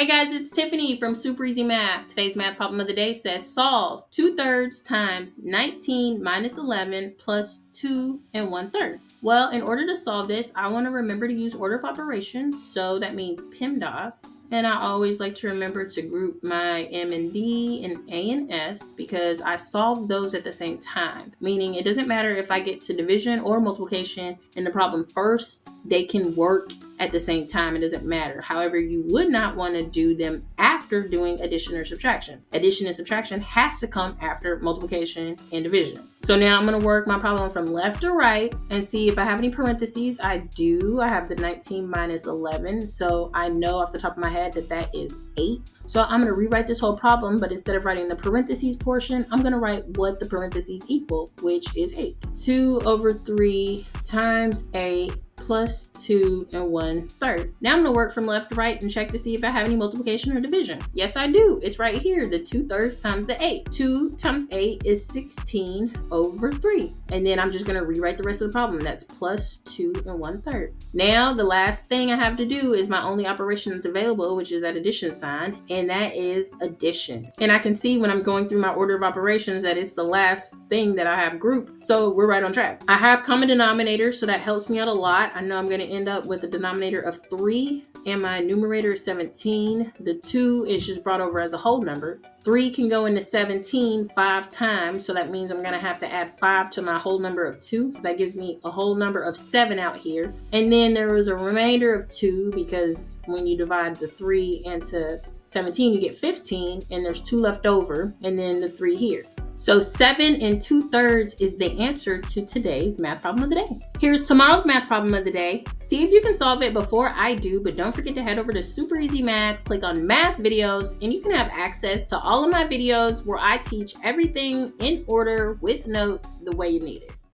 Hey guys, it's Tiffany from Super Easy Math. Today's math problem of the day says solve 2/3 times 19 minus 11 plus 2 1/3. Well, in order to solve this, I want to remember to use order of operations. So that means PEMDAS. And I always like to remember to group my M and D and A and S because I solve those at the same time. Meaning it doesn't matter if I get to division or multiplication in the problem first, they can work at the same time. It doesn't matter. However, you would not want to do them after doing addition or subtraction. Addition and subtraction has to come after multiplication and division. So now I'm going to work my problem from left to right and see if I have any parentheses. I do. I have the 19 minus 11. So I know off the top of my head that is 8. So I'm going to rewrite this whole problem, but instead of writing the parentheses portion, I'm going to write what the parentheses equal, which is 8. 2/3 times 8 plus 2 1/3. Now I'm going to work from left to right and check to see if I have any multiplication or division. Yes, I do. It's right here, the 2/3 times the 8. 2 times 8 is 16/3. And then I'm just going to rewrite the rest of the problem. That's plus 2 1/3. Now the last thing I have to do is my only operation that's available, which is that addition sign, and that is addition. And I can see when I'm going through my order of operations that it's the last thing that I have grouped. So we're right on track. I have common denominators, so that helps me out a lot. I know I'm going to end up with a denominator of 3 and my numerator is 17. The 2 is just brought over as a whole number. 3 can go into 17 5 times, so that means I'm going to have to add 5 to my whole number of 2. So that gives me a whole number of 7 out here. And then there was a remainder of 2 because when you divide the 3 into 17, you get 15, and there's 2 left over, and then the 3 here. So 7 2/3 is the answer to today's math problem of the day. Here's tomorrow's math problem of the day. See if you can solve it before I do, but don't forget to head over to Super Easy Math, click on Math Videos, and you can have access to all of my videos where I teach everything in order with notes the way you need it.